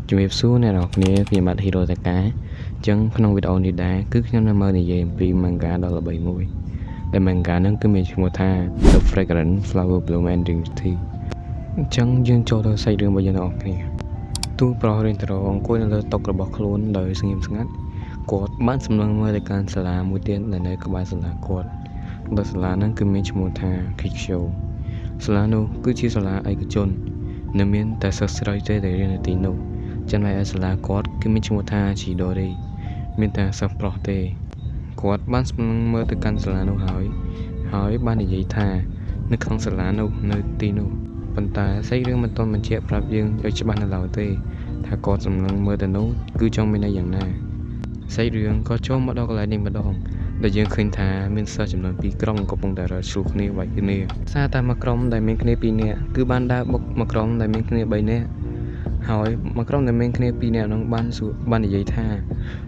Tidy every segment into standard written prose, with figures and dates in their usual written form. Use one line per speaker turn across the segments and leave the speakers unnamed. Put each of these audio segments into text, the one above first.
ជំរាបសួរអ្នកនរគ្នាខ្ញុំបាទហ៊ីរ៉ូតាកាអញ្ចឹងក្នុងវីដេអូនេះដែរគឺខ្ញុំនឹងមកនិយាយអំពី manga ដ៏ល្បីមួយដែល manga ហ្នឹងគឺមានឈ្មោះថា The Fragrant Flower Bloom and Dignity អញ្ចឹងយើងចូលទៅសាច់រឿងរបស់យើងទាំងអស់គ្នាទូប្រុសរៀនតារ៉ូអង្គុយនៅលើតុរបស់ខ្លួនដោយស្ងៀមស្ងាត់គាត់បានសម្លឹងមើលទៅកាន់សាលាមួយទៀតនៅក្បែរសាលាគាត់ដោយសាលាហ្នឹងគឺមានឈ្មោះថា Kikyo សាលានោះគឺជាសាលាឯកជននៅមានតែសិស្សស្រីទេដែលរៀននៅទីនោះចំណែកឯសាលាគាត់គឺមានឈ្មោះថា Chidori មានតែសិស្សប្រុសទេគាត់បានស្មឹងមើលទៅកាន់សាលានោះហើយបាននិយាយថានៅក្នុងសាលានោះនៅទីនោះប៉ុន្តែសាច់រឿងមិនទាន់បញ្ជាក់ប្រាប់យើងឲ្យច្បាស់នៅឡើយទេថាគាត់សម្លឹងមើលទៅនោះគឺចង់មានន័យយ៉ាងណាសាច់រឿងក៏ចូលមកដល់កន្លែងនេះម្ដងដែលយើងឃើញថាមានសិស្សចំនួន2ក្រុមកំពុងតែរត់ឆ្លោះគ្នាវាយគ្នាសារតែមួយក្រុមដែលមានគ្នា2នាក់គឺបានដើរបុកមួយក្រុមដែលមានគ្នា3នាក់ហើយមួយក្រុមដែលមានគ្នា2នាក់ហ្នឹងបាននិយាយថា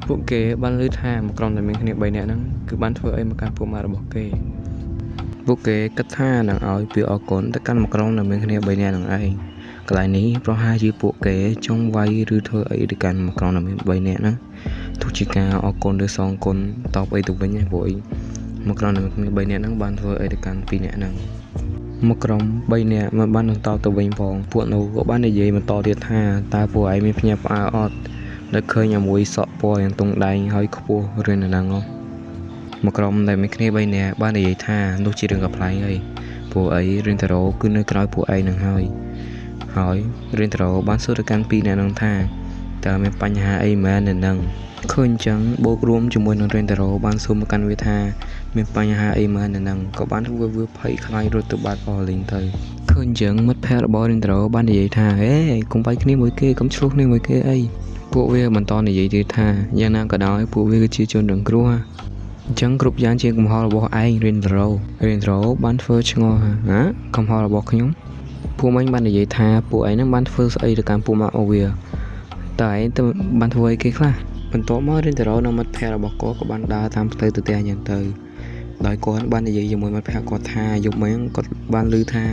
ពួកគេបានឮថាមួយក្រុមដែលមានគ្នា3នាក់ហ្នឹងគឺបានធ្វើអីមកកាន់ពួកម៉ាក់របស់គេពួកគេគិតថានឹងឲ្យពាក្យអរគុណទៅកាន់មួយក្រុមដែលមានគ្នា3នាក់ហ្នឹងឯងកន្លែងនេះប្រហែលជាពួកគេចង់វាយឬធ្វើអីទៅកាន់មួយក្រុមដែលមាន3នាក់ហ្នឹងទោះជាការអរគុណឬសងគុណតបអីទៅវិញហ្នឹងព្រោះអីមួយក្រុមដែលមានគ្នា3នាក់ហ្នឹងបានធ្វើអីទៅកាន់2នាក់ហ្នឹងមួយក្រុម3នាក់មិនបានបន្តទៅវិញផងពួកនោះក៏បាននិយាយបន្តទៀតថាតើពួកឯងមានភ្ញាក់ផ្អើលអត់ដែលឃើញអាមួយសក់ពណ៌យ៉ាងទង់ដែងហើយខ្ពស់រឿនណាស់ហ្នឹងមួយក្រុមដែលមានគ្នា3នាក់បាននិយាយថានោះជារឿងកំ pl ែងអីពួកអីរៀនតារ៉ូគឺនៅក្រោយពួកឯងនឹងហើយរៀនតារ៉ូបានសួរទៅកាន់2នាក់ហ្នឹងថាតើមានបញ្ហាអីមែននៅនឹងឃើញអញ្ចឹងបូករួមជាមួយនឹងរៀនតារ៉ូបានសួរមកកាន់វាថាមានបញ្ហាអីមែននៅនឹងក៏បានធ្វើវាភ័យខ្លាចរត់ទៅបាត់អស់លេងទៅឃើញអញ្ចឹងមិត្តភ័ក្តិរបស់រៀនតារ៉ូបាននិយាយថាហេកុំវាយគ្នាមួយគេកុំឆ្លោះគ្នាមួយគេអីពួកវាបន្តនិយាយទៀតថាយ៉ាងណាក៏ដោយពួកវាគឺជាជនរងគ្រោះអញ្ចឹងគ្រប់យ៉ាងជាកំហុសរបស់ឯងរៀនតារ៉ូបានធ្វើឆ្ងល់ហាកំហុសរបស់ខ្ញុំពួកមិញបាននិយាយថាពួកឯងនឹងបានធ្វើស្អីទៅកាន់ពួកម៉ាក់របស់វាតើឯងទៅបានធ្វើអីគេខ្លះបន្ទាប់មករៀនតារ៉ូនិងមិត្តភ័ក្តិរបស់គាត់ក៏បានដើរតាមផ្លូវទៅផ្ទះយ៉ាងទៅដោយគាត់បាននិយាយជាមួយមិត្តភក្តិគាត់ថាយប់មិញគាត់បានឮថា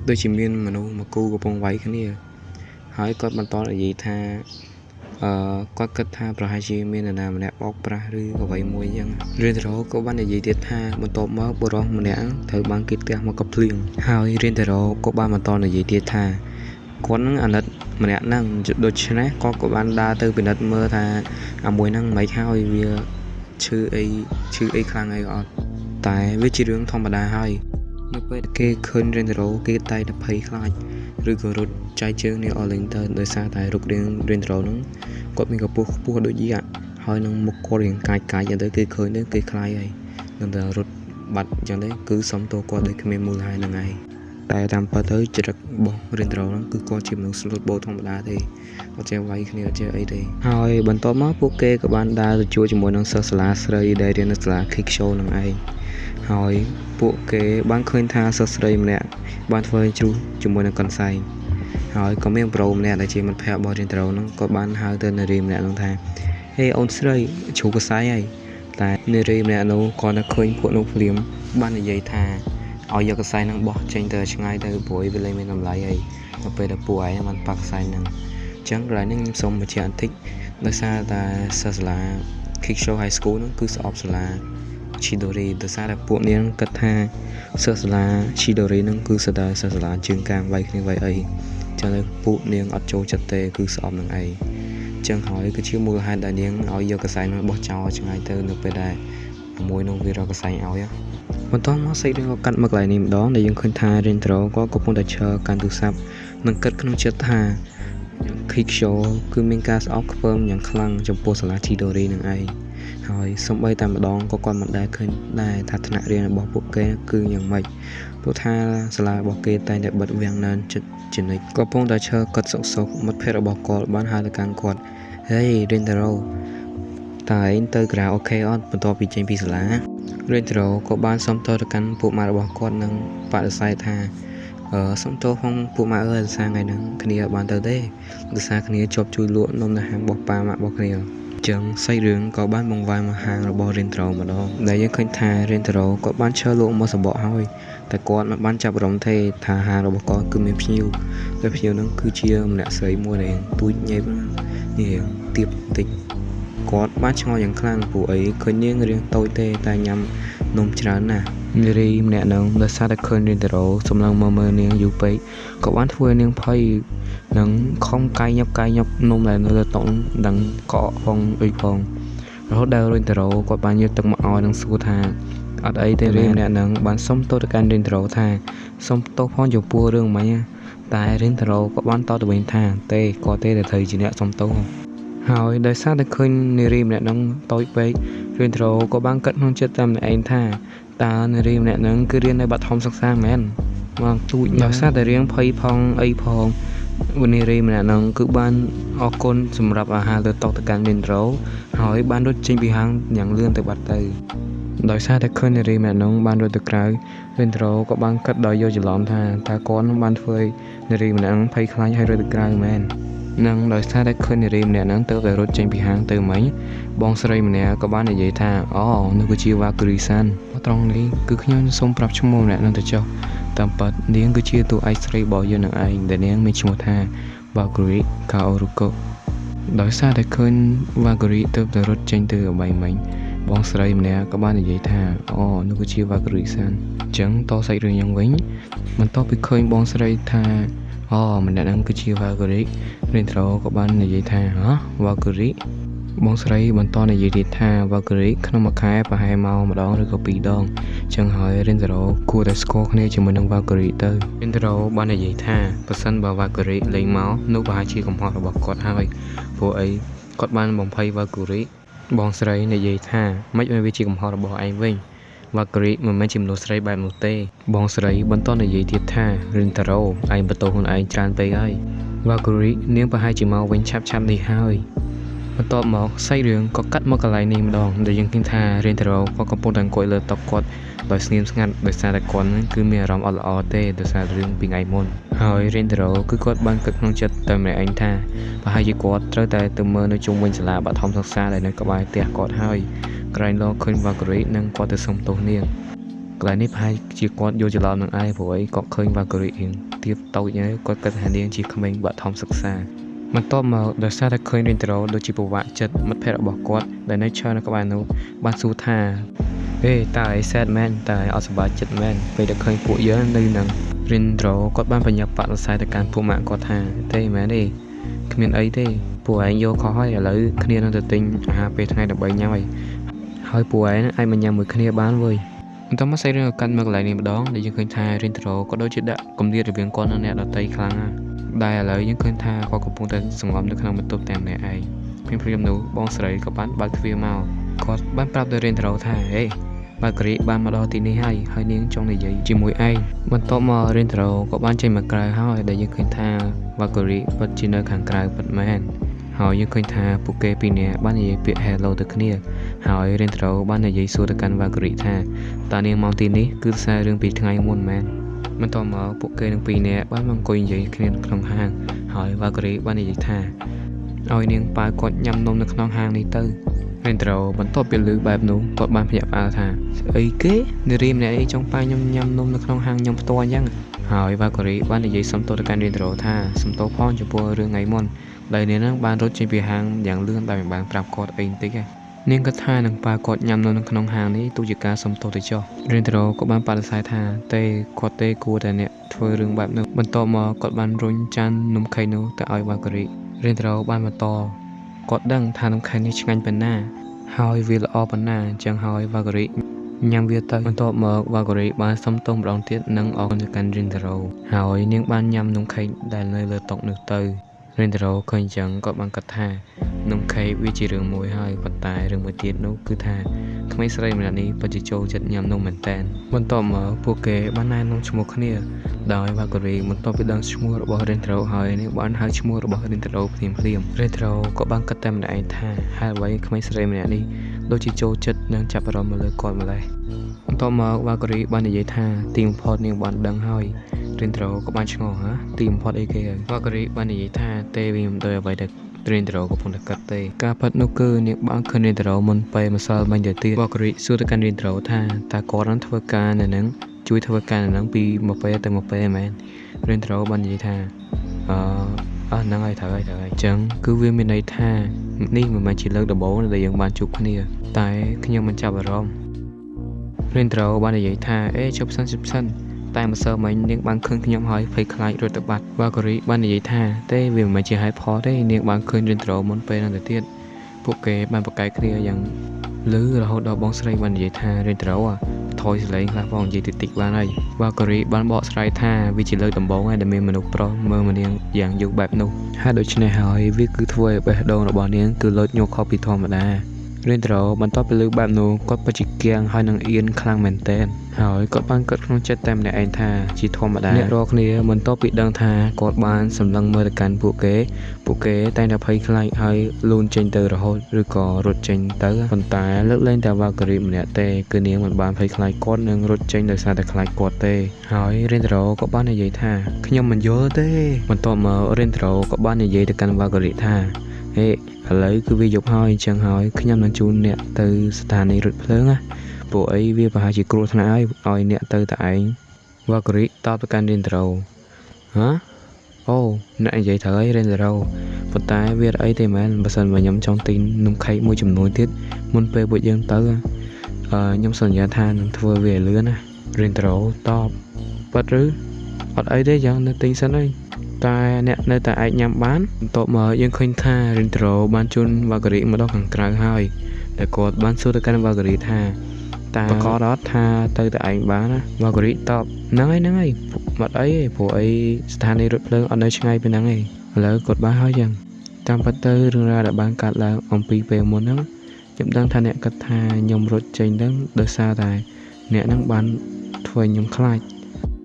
ដូចជាមានមនុស្សមកគូកំពុងវាយគ្នាហើយគាត់បន្តនិយាយថាគាត់គិតថាប្រហែលជាមាននរណាម្នាក់បោកប្រាស់ឬអ្វីមួយអញ្ចឹងរៀនតារ៉ូក៏បាននិយាយទៀតថាបន្ទាប់មកបុរសម្នាក់ត្រូវបានគេផ្ទះមកកំភ្លៀងហើយរៀនតារ៉ូក៏បានបន្តនិយាយទៀតថាគាត់នឹងអាណិតម្នាក់ហ្នឹងដូច្នេះគាត់ក៏បានដើរទៅពិនិត្យមើលថាអាមួយហ្នឹងមិនហើយវាឈឺអីខ្លាំងអីអត់តែវាជារឿងធម្មតាហើយនៅពេលគេឃើញរៀនតារ៉ូគេតែតែភ័យខ្លាចឬក៏រត់ចាយជើងនេះអស់លេងទៅដោយសារតែរូបរាងរៀនតារ៉ូហ្នឹងគាត់មានកម្ពស់ខ្ពស់ដូចយាហើយនឹងមុខគាត់រាងកាយយ៉ាងទៅគេឃើញទៅគេខ្លាចហើយនឹងតែរត់បាត់អញ្ចឹងទេគឺសំទោសគាត់ដោយគ្មានមូលហេតុហ្នឹងឯងតែតាមពិតទៅចរិតរបស់រៀនតារ៉ូហ្នឹងគឺគាត់ជាមនុស្សស្លូតបូធម្មតាទេអត់ចេះវាយគ្នាអត់ចេះអីទេហើយបន្ទាប់មកពួកគេក៏បានដើរទៅជួបជាមួយនឹងសិស្សសាលាស្រីដែលរៀននៅសាលា Kikyo ហ្នឹងឯងហើយពួកគេបានឃើញថាសិស្សស្រីម្នាក់បានធ្វើជ្រុះជាមួយនឹងកន្សែងហើយក៏មានប្រូម្នាក់ដែលជាមិត្តភក្តិរបស់រៀនតារ៉ូហ្នឹងក៏បានហៅទៅនារីម្នាក់ហ្នឹងថាហេអូនស្រីជ្រុះកន្សែងហើយតែនារីម្នាក់នោះគាត់នៅឃើញពួកនោះភ្លាមបាននិយាយថាឲ្យយកកន្សែងហ្នឹងបោះចេញទៅឆ្ងាយទៅព្រោះវាលែងមានតម្លៃហើយដល់ពេលដែលពួកឯងបានប៉ាក់កន្សែងហ្នឹងអញ្ចឹងកន្លែងនេះខ្ញុំសូមបញ្ជាក់បន្តិចដោយសារតែសាលា Kikyo High School ហ្នឹងគឺស្អប់សាលា Chidori ដោយសារតែពួកនាងគិតថាសិស្សសាលា Chidori ហ្នឹងគឺសិស្សសាលាជើងកាងវាយគ្នាវាយអីចឹងទៅពួកនាងអត់ចូលចិត្តទេគឺស្អប់នឹងឯងចឹងហើយគឺជាមូលហេតុដែលនាងឲ្យយកកន្សែងហ្នឹងបោះចោលឆ្ងាយទៅនៅពេលដែលមួយនោះវារកកន្សែងឲ្យបន្ទាប់មកសាច់រឿងក៏កាត់មកកន្លែងនេះម្ដងដែលយើងឃើញថារៀនតារ៉ូក៏កំពុងតែឈរកាន់ទូរស័ព្ទនិងគិតក្នុងចិត្តថា Kikyo គឺមានការស្អប់ខ្ពើមយ៉ាងខ្លាំងចំពោះសាលា Chidori នឹងឯងហើយសូម្បីតែម្ដងក៏គាត់មិនដែលឃើញដែរថាថ្នាក់រៀនរបស់ពួកគេគឺយ៉ាងម៉េចព្រោះថាសាលារបស់គេតែងតែបិទវាំងនៅចិត្តជានិច្ចក៏កំពុងតែឈរកត់សុកមិត្តភក្តិរបស់គាត់បានហៅទៅកាន់គាត់ហេរៀនតារ៉ូតើឯងទៅក្រៅអូខេអត់បន្ទាប់ពីចេញពីសាលារៀនតារ៉ូក៏បានសុំទោសទៅកាន់ពួកម៉ាក់របស់គាត់និងបដិសេធថាសុំទោសផងពួកម៉ាក់អើយដោយសារថ្ងៃហ្នឹងគ្នាបានទៅទេដោយសារគ្នាជាប់ជួយលក់នំនៅហាងរបស់ប៉ាម៉ាក់របស់គ្នាចឹងសាច់រឿងក៏បានបង្វែរមកហាងរបស់រៀនតារ៉ូម្ដងដែលយើងឃើញថារៀនតារ៉ូក៏បានឈរលក់មកសម្បកហើយ តែគាត់មិនបានចាប់អារម្មណ៍ទេថាហាងរបស់គាត់គឺមានភ្ញៀវហើយភ្ញៀវហ្នឹងគឺជាម្នាក់ស្រីមួយដែលទូចញ៉េបនេះទៀបតិចគាត់បានឆ្ងល់យ៉ាងខ្លាំងព្រោះអីឃើញនាងរៀងតូចទេតែញ៉ាំនំច្រើនណាស់នារីម្នាក់ហ្នឹងដោយសារតែឃើញរៀនតារ៉ូសម្លឹងមកមើលនាងយូរពេកក៏បានធ្វើឲ្យនាងភ័យនឹងខំកាយញាប់នំដែលនៅលើតុដឹងកក់ផងអីផងរហូតដល់រៀនតារ៉ូគាត់បានយកទឹកមកឲ្យនឹងសួរថាអត់អីទេរៀនម្នាក់ហ្នឹងបានសុំទោសទៅកាន់រៀនតារ៉ូថាសុំទោសផងចំពោះរឿងមិញតែរៀនតារ៉ូក៏បានតបទៅវិញថាទេគាត់ទេដែលត្រូវជាអ្នកសុំទោសហើយដោយសារតែឃើញនារីម្នាក់ហ្នឹងតូចពេករៀនតារ៉ូក៏បានគិតក្នុងចិត្តតែម្នាក់ឯងថាតើនារីម្នាក់ហ្នឹងគឺរៀននៅបឋមសិក្សាមែនមកទូចដោយសារតែរៀងភ័យផងអីផងនារីម្នាក់ហ្នឹងគឺបានអរគុណសម្រាប់អាហារលើតុទៅកាន់រៀនតារ៉ូហើយបានរត់ចេញពីហាងយ៉ាងលឿនទៅបាត់ទៅដោយសារតែឃើញនារីម្នាក់ហ្នឹងបានរត់ទៅក្រៅរៀនតារ៉ូក៏បានគិតដោយយកច្រឡំថាតើគាត់នឹងបានធ្វើឲ្យនារីម្នាក់ហ្នឹងភ័យខ្លាចហើយរត់ទៅក្រៅមែននឹងដោយសារតែឃើញនារីម្នាក់ហ្នឹងទៅតែរត់ចេញពីហាងទៅមិញបងស្រីម្នាក់ក៏បាននិយាយថាអូនោះគឺជាវ៉ាគូរីសានត្រង់នេះគឺខ្ញុំសូមប្រាប់ឈ្មោះម្នាក់ហ្នឹងទៅចុះតាមពិតនាងគឺជាតួឯកស្រីរបស់យើងនឹងឯងដែលនាងមានឈ្មោះថាវ៉ាគូរីកាអូរូកូដោយសារតែឃើញវ៉ាគូរីទៅតែរត់ចេញទៅអបីមិញបងស្រីម្នាក់ក៏បាននិយាយថាអូនោះគឺជាវ៉ាគូរីសានអញ្ចឹងតសាច់រឿងយ៉ាងវិញបន្ទាប់ពីឃើញបងស្រីថាអូម្នាក់ហ្នឹងគឺជាវ៉ាគូរីរៀនតារ៉ូក៏បាននិយាយថាហ៎វ៉ាគូរីបងស្រីបន្តនិយាយទៀតថាវ៉ាគូរីក្នុងមួយខែប្រហែលមកម្ដងឬក៏ពីរដងអញ្ចឹងហើយរៀនតារ៉ូគួរតែស្គាល់គ្នាជាមួយនឹងវ៉ាគូរីទៅរៀនតារ៉ូបាននិយាយថាបើសិនបើវ៉ាគូរីលេងមកនោះប្រហែលជាកំហុសរបស់គាត់ហើយព្រោះអីគាត់បានបំភ័យវ៉ាគូរីបងស្រីនិយាយថាមិនវាជាកំហុសរបស់ឯងវិញវ៉ាគូរីមិនមែនជាមនុស្សស្រីបែបនោះទេបងស្រីបន្តនិយាយទៀតថារិនតារ៉ូឯងបន្ទោសខ្លួនឯងច្រើនពេកហើយវ៉ាគូរីនាងប្រហែលជាមកវិញឆាប់នេះហើយបន្ទាប់មកសាច់រឿងក៏កាត់មកកន្លែងនេះម្ដងដែលយើងឃើញថារិនតារ៉ូក៏កំពុងតែអង្គុយលើតុគាត់ដោយស្ងៀមស្ងាត់ដោយសារតែគាត់គឺមានអារម្មណ៍អត់ល្អទេដោយសាររឿងពីថ្ងៃមុនហើយរិនតារ៉ូគឺគាត់បានគិតក្នុងចិត្តតែម្នាក់ឯងថាប្រហែលជាគាត់ត្រូវតែទៅមើលនៅជុំវិញសាលាបឋមសិក្សាដែលនៅក្បែរផ្ទះគាត់ហើយក្រែងលោកឃើញវ៉ាគូរីនិងគាត់ទៅសុំទោសនាងកន្លែងនេះប្រហែលជាគាត់យកច្រឡំនឹងឯងព្រោះអីគាត់ឃើញវ៉ាគូរីរៀងទៀបតូចហើយគាត់គិតថានាងជាក្មេងបឋមសិក្សាបន្ទាប់មកដោយសារតែឃើញរិនតារ៉ូដូចជាប្រវាក់ចិត្តមិត្តភក្តិរបស់គាត់ដែលនៅឈរនៅក្បែរនោះបានសួរថាតើឯងសែតមែនតើឯងអត់សប្បាយចិត្តមែនពេលដែលឃើញពួកយើងនៅនឹងរិនតារ៉ូគាត់បានបញ្ញាប់បដិសេធទៅកាន់ពួកម៉ាក់គាត់ថាទេមែនទេគ្មានអីទេពួកឯងយកខុសហើយឥឡូវគ្នានឹងទៅទិញអាហារពេលថ្ងៃដើម្បីញ៉ាំហើយពួកឯងអាចមកញ៉ាំមួយគ្នាបានវើយបន្ទាប់មកសាច់រឿងក៏កាន់មកកន្លែងនេះម្ដងដែលយើងឃើញថារិនតារ៉ូក៏ដូចជាដាក់គម្លាតរវាងគាត់និងអ្នកដទៃខ្លាំងណាស់ដែលឥឡូវយើងឃើញថាគាត់កំពុងតែសង្ងំនៅក្នុងបន្ទប់តែម្នាក់ឯងព្រាមនោះបងស្រីក៏បានបើកទ្វារមកគាត់បានប្រាប់ទៅរិនតារ៉ូថាហេវ៉ាគូរីបានមកដល់ទីនេះហើយនាងចង់និយាយជាមួយឯងបន្ទាប់មករិនតារ៉ូក៏បានចេញមកក្រៅហើយដែលយើងឃើញថាវ៉ាគូរីពិតជានៅខាងក្រៅពិតមែនហើយយើងឃើញថាពួកគេពីរនាក់បាននិយាយពាក្យ hello ទៅគ្នាហើយរិនតារ៉ូបាននិយាយសួរទៅកាន់វ៉ាគូរីថាតើនាងមកទីនេះគឺសាររឿងពីថ្ងៃមុនមែនបន្ទាប់មកពួកគេទាំងពីរនាក់បានមកអង្គុយនិយាយគ្នាក្នុងហាងហើយវ៉ាគូរីបាននិយាយថាឲ្យនាងប៉ាគាត់ញ៉ាំនំនៅក្នុងហាងនេះទៅរិនតារ៉ូបន្ទាប់ពីឮបែបនោះគាត់បានភ្ញាក់ផ្អើលថាអីគេនារីម្នាក់នេះចង់ប៉ាខ្ញុំញ៉ាំនំនៅក្នុងហាងខ្ញុំផ្ទាល់អញ្ចឹងហើយវ៉ាគូរីបាននិយាយសុំទោសទៅកាន់រិនតារ៉ូថាសុំទោសផងចំពោះរឿងថ្ងៃមុនដែលនាងនឹងបានរត់ចេញពីហាងយ៉ាងលឿនដោយមិនបានប្រាប់គាត់អីបន្តិចទេនាងក៏ថានឹងប៉ាគាត់ញ៉ាំនំនៅក្នុងហាងនេះទូជាការសុំទោសទៅចុះរិនតារ៉ូក៏បានបដិសេធថាទេគាត់ទេគួរតែអ្នកធ្វើរឿងបែបនោះបន្ទាប់មកគាត់បានរុញចាននំខេកនោះទៅឲ្យវ៉ាគូរីរិនតារ៉ូបានបន្តគាត់ដឹងថានំខេកនេះឆ្ងាញ់ប៉ុណ្ណាហើយវាល្អប៉ុណ្ណាអញ្ចឹងហើយវ៉ាគូរីញ៉ាំវាទៅបន្ទាប់មកវ៉ាគូរីបានសុំទោសម្ដងទៀតនិងអរគុណទៅកាន់រិនតារ៉ូហើយនាងបានញ៉ាំនំខេកដែលនៅលើតុនោះទៅរិនតារ៉ូឃើញអញ្ចឹងគាត់បានគិតថានំខេកវាជារឿងមួយហើយប៉ុន្តែរឿងមួយទៀតនោះគឺថាក្មេងស្រីម្នាក់នេះពិតជាចូលចិត្តញ៉ាំនំមែនតើបន្ទាប់មកពួកគេបានណែនាំឈ្មោះគ្នាដោយវ៉ាគូរីបន្ទាប់ពីដឹងឈ្មោះរបស់រិនតារ៉ូហើយនាងបានហៅឈ្មោះរបស់រិនតារ៉ូភ្លាមរិនតារ៉ូក៏បានគិតតែម្នាក់ឯងថាហេតុអ្វីក្មេងស្រីម្នាក់នេះដូចជាចូលចិត្តនិងចាប់អារម្មណ៍មកលើគាត់ម្ល៉េះបន្ទាប់មកវ៉ាគូរីបាននិយាយថាទីបំផុតនាងបានដឹងហើយរិនតារ៉ូក៏បានឆ្ងល់ទីបំផុតអីគេហើយវ៉ាគូរីបាននិយាយថាទេវាមិនដូចអ្វីដែលរិនតារ៉ូកំពុងតែគិតទេការពិតនោះគឺនាងបានឃើញរិនតារ៉ូមុនពេលម្សិលមិញទៅទៀតវ៉ាគូរីសួរទៅកាន់រិនតារ៉ូថាតើគាត់នឹងធ្វើការនៅនឹង ជួយធ្វើការហ្នឹងពីមួយពេលទៅមួយពេលមែនរៀនត្រូវបាននិយាយថាហ្នឹងហើយត្រូវហើយអញ្ចឹងគឺវាមានន័យថានេះមិនមែនជាលើកដំបូងដែលយើងបានជួបគ្នាតែខ្ញុំមិនចាប់អារម្មណ៍រៀនត្រូវបាននិយាយថាជប់សិនតែម្សិលមិញនាងបានឃើញខ្ញុំហើយភ័យខ្លាចរត់ទៅបាត់វ៉ាកូរីបាននិយាយថាទេវាមិនមែនជាហេតុផលទេនាងបានឃើញរៀនត្រូវមុនពេលហ្នឹងទៅទៀតពួកគេបានប្រកែកគ្នាយ៉ាងលឺរហូតដល់បងស្រីបាននិយាយថារៀនត្រូវថយសលេងខ្លះផងនិយាយតិចបានហើយវ៉ាកូរីបានបកស្រាយថាវាជាលើកដំបូងហើយដែលមានមនុស្សប្រុសមើលមកនាងយ៉ាងយូរបែបនោះហើយដូច្នេះហើយវាគឺធ្វើឲ្យបេះដូងរបស់នាងគឺលោតញ័រខុសពីធម្មតារៀនត្រូវបន្ទាប់ពីលើបែបនោះគាត់ពិតជាគៀងហើយនឹងអៀនខ្លាំងមែនទែនហើយគាត់បានគិតក្នុងចិត្តតែម្នាក់ឯងថាជាធម្មតាអ្នករាល់គ្នាបន្ទាប់ពីដឹងថាគាត់បានសម្លឹងមើលទៅកាន់ពួកគេតែងតែភ័យខ្លាចហើយលូនចេញទៅរហូតឬក៏រត់ចេញទៅប៉ុន្តែលើកលែងតែវ៉ាការីម្នាក់ទេគឺនាងមិនបានភ័យខ្លាចគាត់នឹងរត់ចេញដោយសារតែខ្លាចគាត់ទេហើយរៀនត្រូវក៏បាននិយាយថាខ្ញុំមិនយល់ទេបន្ទាប់មករៀនត្រូវក៏បាននិយាយទៅកាន់វ៉ាការីថាឥឡូវគឺវាយប់ហើយអញ្ចឹងហើយខ្ញុំនឹងជូនអ្នកទៅស្ថានីយ៍រថភ្លើងណាពួកអីវាប្រហែលជាគ្រោះថ្នាក់ឲ្យអ្នកទៅតែឯងវ៉ាកូរីតបទៅកាន់រៀនត្រូវអូអ្នកនិយាយត្រូវហើយរៀនត្រូវប៉ុន្តែវាអីទេមែនបើសិនមកខ្ញុំចង់ទិញនំខេកមួយចំនួនទៀតមុនពេលពួកយើងទៅខ្ញុំសន្យាថានឹងធ្វើវាឲ្យលឿនណារៀនត្រូវតបប៉ិតឬអត់អីទេយ៉ាងនៅទិញសិនហើយតែអ្នកនៅតែអាចញ៉ាំបានបន្ទាប់មកយើងឃើញថារៀនត្រូបានជូនវ៉ាការីមកដល់ខាងក្រៅហើយតែគាត់បានសួរទៅកាន់វ៉ាការីថាតើប្រកាសអត់ថាទៅតែឯងបានណាវ៉ាការីតបហ្នឹងហើយបាត់អីព្រោះអីស្ថានីយ៍រថភ្លើងអត់នៅឆ្ងាយពីហ្នឹងឯងឥឡូវគាត់បានហើយចឹងតាមពិតទៅរឿងរ៉ាវដែលបានកើតឡើងអំពីពេលមុនហ្នឹងខ្ញុំដឹងថាអ្នកគិតថាខ្ញុំរត់ចេញហ្នឹងដោយសារតែអ្នកហ្នឹងបានធ្វើឲ្យខ្ញុំខ្លាច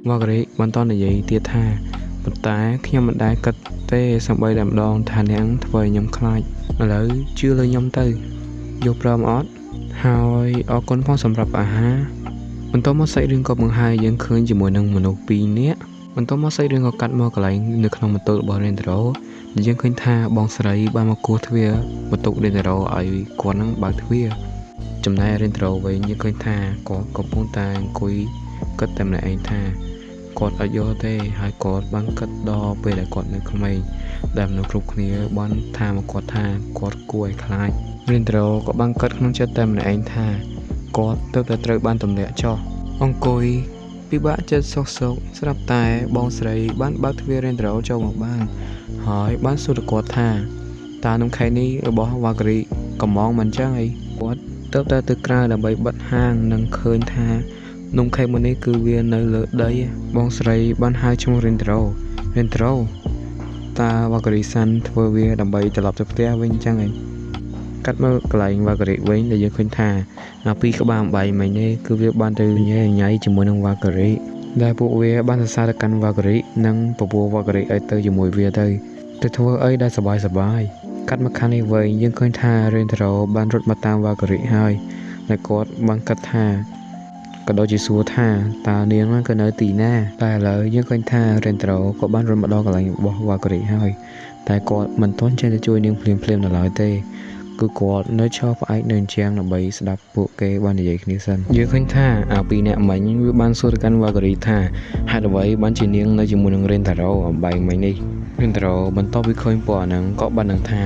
វ៉ាការីបន្តនិយាយទៀតថាប៉ុន្តែខ្ញុំមិនដែលគិតទេសូម្បីតែម្ដងថាអ្នកធ្វើឲ្យខ្ញុំខ្លាចឥឡូវជឿលើខ្ញុំទៅយកព្រមអត់ហើយអរគុណផងសម្រាប់អាហារបន្ទាប់មកសាច់រឿងក៏បង្ហាញយើងឃើញជាមួយនឹងមនុស្ស2នាក់បន្ទាប់មកសាច់រឿងក៏កាត់មកកន្លែងនៅក្នុងម៉ូតូរបស់ Rentaro យើងឃើញថាបងស្រីបានមកគោះទ្វារម៉ូតូ Rentaro ឲ្យគាត់នឹងបើកទ្វារចំណែក Rentaro វិញយើងឃើញថាគាត់កំពុងតែអង្គុយគិតតែម្នាក់ឯងថាគាត់អត់យល់ទេហើយគាត់បានគិតដល់ពេលដែលគាត់នៅក្មេងដែលមនុស្សគ្រប់គ្នាបានថាមកគាត់ថាគាត់គួរឲ្យខ្លាចរៀនត្រូក៏បានគិតក្នុងចិត្តតែម្នាក់ឯងថាគាត់ទើបតែត្រូវបានទម្លាក់ចោះអង្គុយពិបាកចិត្តសុកស្រាប់តែបងស្រីបានបើកទ្វាររៀនត្រូចូលមកបានហើយបានសួរទៅគាត់ថាតើនំខេកនេះរបស់វ៉ាការីកំងមិនចឹងអីគាត់ទើបតែទៅក្រៅដើម្បីបិទហាងនិងឃើញថានំខេកមួយនេះគឺវានៅលើដីបងស្រីបានហៅឈ្មោះរៀនត្រូតើវ៉ាការីសាន់ធ្វើវាដើម្បីត្រឡប់ទៅផ្ទះវិញចឹងឯងកាត់មើលកន្លែងវ៉ាការីវិញដែលយើងឃើញថាពីក្បាលអំបែងមិញនេះគឺវាបានទៅញ៉ៃជាមួយនឹងវ៉ាការីដែលពួកវាបានសរសើរទៅកាន់វ៉ាការីនិងពពោះវ៉ាការីឲ្យទៅជាមួយវាទៅធ្វើអីដែលសប្បាយកាត់មកខាងនេះវិញយើងឃើញថារៀនត្រូបានរត់មកតាមវ៉ាការីហើយតែគាត់បានគិតថាក៏ដូចជាសួរថាតើនាងហ្នឹងក៏នៅទីណាតែឥឡូវយើងឃើញថារៀនត្រូក៏បានរត់មកដល់កន្លែងរបស់វ៉ាការីហើយតែគាត់មិនទាន់ចេះទៅជួយនាងភ្លាមនៅឡើយទេគឺគាត់នៅឈរផ្អែកនៅជាងដើម្បីស្ដាប់ពួកគេបាននិយាយគ្នាសិនយើងឃើញថាពីអ្នកមិញវាបានសួរទៅកាន់វ៉ាការីថាហេតុអ្វីបានជានាងនៅជាមួយនឹងរៀនតារ៉ូអំបែងមិញនេះរៀនតារ៉ូបន្ទាប់ពីឃើញពួកអាហ្នឹងក៏បានដឹងថា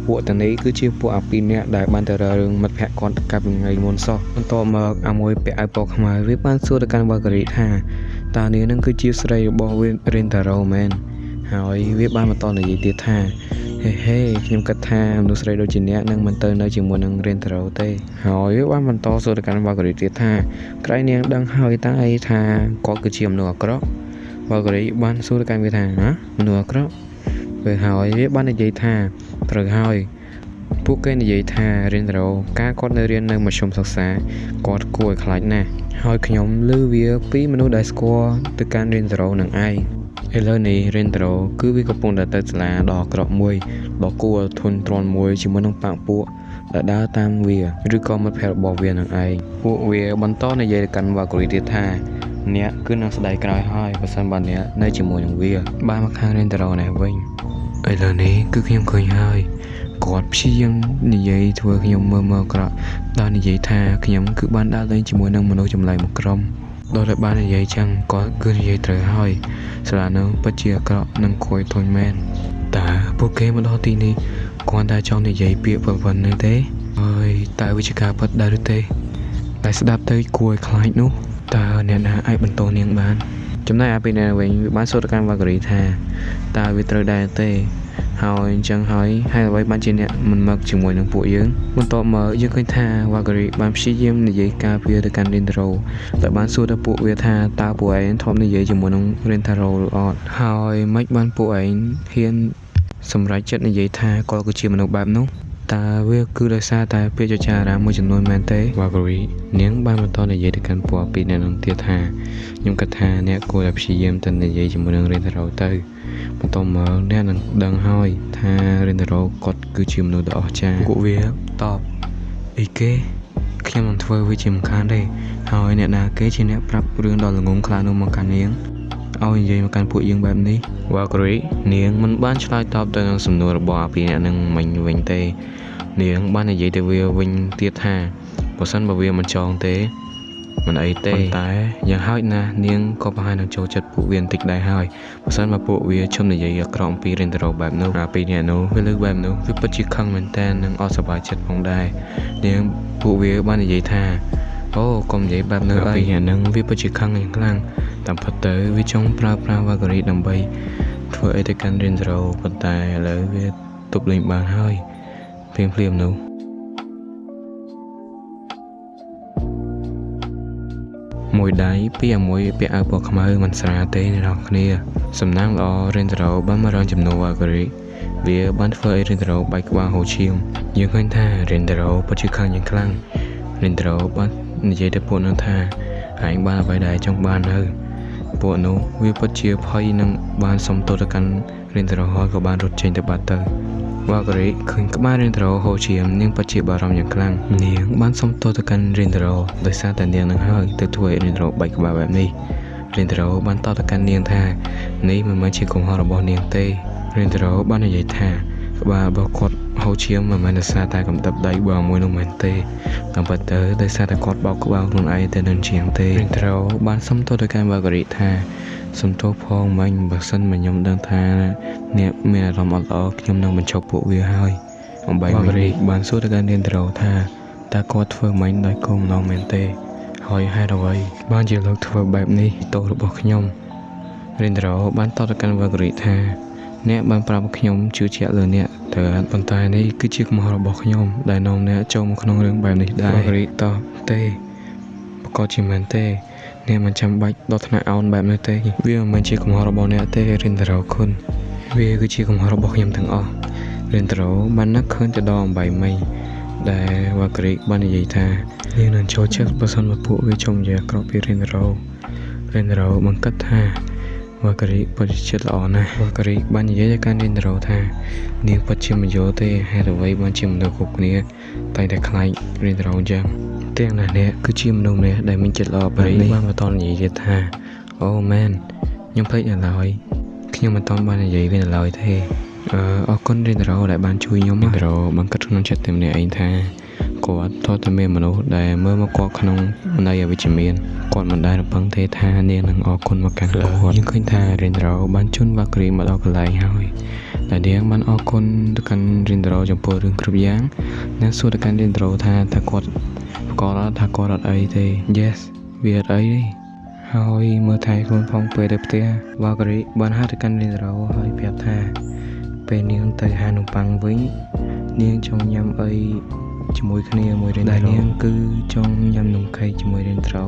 ពួកទាំងនេះគឺជាពួក2នាក់ដែលបានទៅរឿងមិត្តភក្តិគាត់កាលពីថ្ងៃមុនសោះបន្ទាប់មកមួយពាក់អាវពណ៌ខ្មៅវាបានសួរទៅកាន់វ៉ាការីថាតើនាងនឹងគឺជាស្រីរបស់រៀនតារ៉ូមែនហើយវាបានបន្តនិយាយទៀតថាហេខ្ញុំគិតថាមនុស្សស្រីដូចជាអ្នកនឹងមិនទៅនៅជាមួយនឹងរៀនតារ៉ូទេហើយវាបានបន្តសួរទៅកាន់វ៉ាការីទៀតថាក្រែងនាងដឹងហើយតាំងអីថាគាត់គឺជាមនុស្សអាក្រក់វ៉ាការីបានសួរទៅកាន់វាថាមនុស្សអាក្រក់ពេលហើយវាបាននិយាយថាត្រូវហើយពួកគេនិយាយថារៀនតារ៉ូការគាត់នៅរៀននៅមធ្យមសិក្សាគាត់គួរឲ្យខ្លាចណាស់ហើយខ្ញុំឮវាពីមនុស្សដែលស្គាល់ទៅកាន់រៀនតារ៉ូនឹងឯងឥឡូវនេះរៀនតារ៉ូគឺវាកំពុងតែទៅសាលាដ៏អាក្រក់មួយដ៏គួរធន់ទ្រាំមួយជាមួយនឹងបាក់ពួកដែលដើរតាមវាឬក៏មិត្តភក្តិរបស់វានឹងឯងពួកវាបន្តនិយាយទៅកាន់វ៉ាការីទៀតថាអ្នកគឺនឹងស្ដាយក្រោយហើយបើសិនបើអ្នកនៅជាមួយនឹងវាបានមកខាងរៀនតារ៉ូនេះវិញឥឡូវនេះគឺខ្ញុំឃើញហើយគាត់ព្យាយាមនិយាយធ្វើខ្ញុំមើលអាក្រក់ដោយនិយាយថាខ្ញុំគឺបានដើរលេងជាមួយនឹងមនុស្សចម្លែកមួយក្រុម ដោយតែបាននិយាយចឹងគាត់គឺនិយាយត្រូវហើយសាលានឹងពិតជាអាក្រក់និងគួរឲ្យធុញមែនតើពួកគេមកដល់ទីនេះគាត់តែចង់និយាយពាក្យប៉ុណ្ណឹងទេហើយតើវាជាការពិតដែរឬទេតែស្ដាប់ទៅគួរឲ្យខ្លាចនោះតើអ្នកណាអាចបន្តនាងបានចំណែកឯពីអ្នកវិញវាបានសួរទៅកាន់វ៉ាការីថាតើវាត្រូវដែរទេហើយអញ្ចឹងហើយហេតុអ្វីបានជាអ្នកមិនមកជាមួយនឹងពួកយើងបន្ទាប់មកយើងឃើញថាវ៉ាការីបានព្យាយាមនិយាយការពារទៅកាន់រីនតារ៉ូតែបានសួរទៅពួកវាថាតើពួកឯងធ្លាប់និយាយជាមួយនឹងរីនតារ៉ូឬអត់ហើយមិនបានពួកឯងហ៊ានសម្រេចចិត្តនិយាយថាគាត់គឺជាមនុស្សបែបនោះតើវាគឺដោយសារតែពាក្យចចារាមួយចំនួនមែនទេវ៉ាការីនាងបានបន្តនិយាយទៅកាន់ពួកពីអ្នកនឹងទៀតថាខ្ញុំគិតថាអ្នកគួរតែព្យាយាមទៅនិយាយជាមួយនឹងរីនតារ៉ូទៅបន្ទាប់មកអ្នកនឹងដឹងហើយថារីនតារ៉ូគាត់គឺជាមនុស្សដ៏អស្ចារ្យពួកវាតបអីគេខ្ញុំមិនធ្វើវាជាមិនខានទេហើយអ្នកណាគេជាអ្នកប្រាប់រឿងដ៏ល្ងងខ្លះនោះមកកាន់នាងឲ្យនិយាយមកកាន់ពួកយើងបែបនេះវ៉ាការីនាងមិនបានឆ្លើយតបទៅនឹងសំណួររបស់អាពីអ្នកនឹងមិញវិញទេនាងបាននិយាយទៅវាវិញទៀតថាបើសិនបើវាមិនចង់ទេមិនអីទេតែយ៉ាងហោចណាស់នាងក៏ប្រហែលនឹងចូលចិត្តពួកវាបន្តិចដែរហើយបើសិនមកពួកវាជុំនិយាយអាក្រក់អំពីរិនតារ៉ូបែបនោះអាពីអ្នកនោះវាលើកបែបនោះវាពិតជាខឹងមែនតើនឹងអត់សប្បាយចិត្តផងដែរនាងពួកវាបាននិយាយថាអូកុំនិយាយបែបនោះអីពីអ្នកនឹងវាពិតជាខឹងយ៉ាងខ្លាំងតាមពិតទៅវាចង់ប្រើប្រាស់វ៉ាការីដើម្បីធ្វើអីទៅកាន់រិនតារ៉ូប៉ុន្តែឥឡូវវាទប់លេងបានហើយភ្លាមនោះមួយដៃពីអាមួយពាក់អាវពណ៌ខ្មៅមិនស្រាលទេអ្នកនរគ្នាសំណាងល្អរិនតារ៉ូបានមករងចំនួនវ៉ាការីវាបានធ្វើឲ្យរិនតារ៉ូបែកក្បាលហូរឈាមយើងឃើញថារិនតារ៉ូពិតជាខឹងយ៉ាងខ្លាំងរិនតារ៉ូបាននិយាយទៅពួកនោះថាឯងបានអ្វីដែលចង់បាននៅពួកនោះវាពិតជាភ័យនឹងបានសុំទោសទៅកាន់រិនតារ៉ូហើយក៏បានរត់ចេញទៅបាត់ទៅវ៉ាការីឃើញក្បាលរិនតារ៉ូហូរឈាមនាងពិតជាបារម្ភយ៉ាងខ្លាំងនាងបានសុំទោសទៅកាន់រិនតារ៉ូដោយសារតែនាងនឹងហើយទៅធ្វើឲ្យរិនតារ៉ូបែកក្បាលបែបនេះរិនតារ៉ូបានតបទៅកាន់នាងថានេះមិនមែនជាកំហុសរបស់នាងទេរិនតារ៉ូបាននិយាយថាក្បាលរបស់គាត់ហូរឈាមមិនមែនដោយសារតែកំដប់ដៃបើមួយនោះមែនទេតាមពិតទៅដោយសារតែគាត់បោកក្បាលខ្លួនឯងទៅនឹងជាងទេរិនតារ៉ូបានសុំទោសទៅកាន់វ៉ាការីថាសំទោសផងមិញបើសិនមកខ្ញុំដឹងថាអ្នកមានអារម្មណ៍អត់ល្អខ្ញុំនឹងបញ្ឈប់ពួកវាហើយអំបីវ៉ាការីបានសួរទៅកាន់រិនតារ៉ូថាតើគាត់ធ្វើមិញដោយគោលបំណងមែនទេហើយហេតុអ្វីបានជាលោកធ្វើបែបនេះទោសរបស់ខ្ញុំរិនតារ៉ូបានតបទៅកាន់វ៉ាការីថាអ្នកបានប្រាប់ខ្ញុំជឿជាក់លើអ្នកតែប៉ុន្តែនេះគឺជាកំហុសរបស់ខ្ញុំដែលនាំអ្នកចូលមកក្នុងរឿងបែបនេះដែរវ៉ាការីតបទេប្រកាសជាមែនទេអ្នកមិនចាំបាច់ដល់ថ្នាក់អោនបែបនេះទេវាមិនមែនជាកំហុសរបស់អ្នកទេរិនតារ៉ូគុណវាគឺជាកំហុសរបស់ខ្ញុំទាំងអស់រិនតារ៉ូបាននឹកឃើញទៅដល់អំបីមិញដែលវ៉ាការីបាននិយាយថានាងនឹងចូលចិត្តបើសិនមកពួកវាចង់និយាយអាក្រក់ពីរិនតារ៉ូបានគិតថាវ៉ាការីពិតជាចិត្តល្អណាស់វ៉ាការីបាននិយាយទៅកាន់រិនតារ៉ូថានាងពិតជាមិនយល់ទេហេតុអ្វីបានជាមនុស្សគ្រប់គ្នាតែតែខ្លាចរិនតារ៉ូអញ្ចឹងទាំងណាអ្នកគឺជាមនុស្សម្នាក់ដែលមានចិត្តល្អបែបនេះបានបន្តនិយាយទៀតថាអូមែនខ្ញុំភ្លេចនៅឡើយខ្ញុំមិនតន់បាននិយាយវានៅឡើយទេអរគុណរិនតារ៉ូដែលបានជួយខ្ញុំរិនតារ៉ូបានគិតក្នុងចិត្តតែម្នាក់ឯងថាគាត់ទោះតែមានមនុស្សដែលមើលមកគាត់ក្នុងន័យអវិជ្ជមានគាត់មិនដែលរំពឹងទេថានាងនឹងអរគុណមកកាន់គាត់យើងឃើញថារិនតារ៉ូបានជូនវ៉ាការីមកដល់កន្លែងហើយតែនាងបានអរគុណទៅកាន់រិនតារ៉ូចំពោះរឿងគ្រប់យ៉ាងនិងសួរទៅកាន់រិនតារ៉ូថាតើគាត់គាត់ថាគាត់អត់អីទេ Yes វាអត់អីទេហើយមើលថែខ្លួនផងពេលទៅផ្ទះវ៉ាការីបានហៅទៅកាន់រិនតារ៉ូហើយប្រាប់ថាពេលនាងទៅហានំប៉័ងវិញនាងចង់ញ៉ាំអីជាមួយគ្នាមួយរិនតារ៉ូនាងគឺចង់ញ៉ាំនំខេកជាមួយរិនតារ៉ូ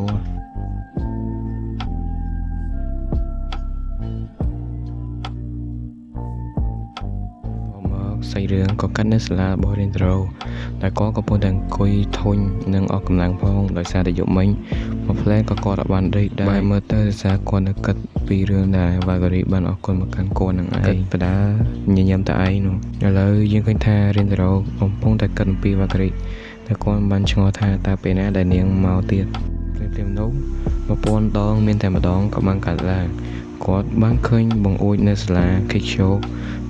សាច់រឿងក៏កាត់នៅសាលារបស់រិនតារ៉ូតែគាត់កំពុងតែអង្គុយធុញនិងអស់កម្លាំងផងដោយសារតែយប់មិញមួយផ្លែក៏គាត់បានដេកដែរមើលទៅដោយសារគាត់នៅគិតពីរឿងដែលវ៉ាការីបានអរគុណមកកាន់គាត់នឹងឯងបដាញញឹមតែឯងនោះឥឡូវយើងឃើញថារិនតារ៉ូកំពុងតែគិតអំពីវ៉ាការីតែគាត់បានឆ្ងល់ថាតើពេលណាដែលនាងមកទៀតព្រមនោះ1000ដងមានតែម្ដងក៏បានកាត់ឡើងគាត់បានឃើញបង្អួចនៅសាលា Cake Show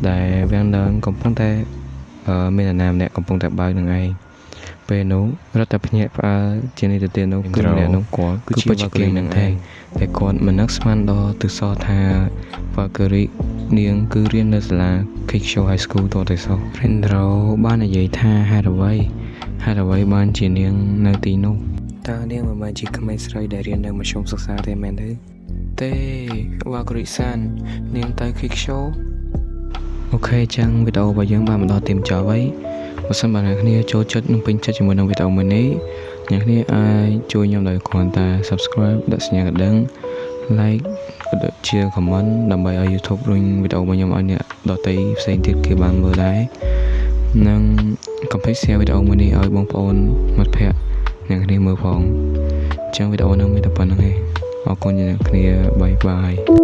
ដែលវាំងឡើងកំពុងតែមានអាណាម្នាក់កំពុងតែបើកនឹងឯង ពេលនោះរដ្ឋភ្នាក់ផ្អើលជានិតិទាននោះគឺម្នាក់នោះគាត់គឺជាវ៉ាកេរីនឹងឯងតែគាត់មិននឹកស្មានដល់ទិសថាវ៉ាកេរីនាងគឺរៀននៅសាលា Kiksho High School តទៅសោះ Rindro បាននិយាយថាហេតុអ្វីបានជានាងនៅទីនោះតើនាងមិនមែនជាក្មេងស្រីដែលរៀននៅមធ្យមសិក្សាទេមែនទេវ៉ាកេរីសាននាងទៅ Kiksho អូខេចឹងវីដេអូរបស់យើងបានមកដល់ទីបញ្ចប់ហើយបើសិនបើអ្នកគ្នាចូលចិត្តនិងពេញចិត្តជាមួយនឹងវីដេអូមួយនេះអ្នកគ្នាអាចជួយខ្ញុំដោយគ្រាន់តែ Subscribe ដាក់សញ្ញាកណ្ដឹង Like ក៏ដូចជា Comment ដើម្បីឲ្យ YouTube រុញវីដេអូរបស់ខ្ញុំឲ្យអ្នកដទៃផ្សេងទៀតគេបានមើលដែរនិងកុំភ្លេច Share វីដេអូមួយនេះឲ្យបងប្អូនមិត្តភ័ក្តិអ្នកគ្នាមើលផងអញ្ចឹងវីដេអូនេះមានតែប៉ុណ្្នឹងឯងអរគុណអ្នកគ្នាបាយបាយ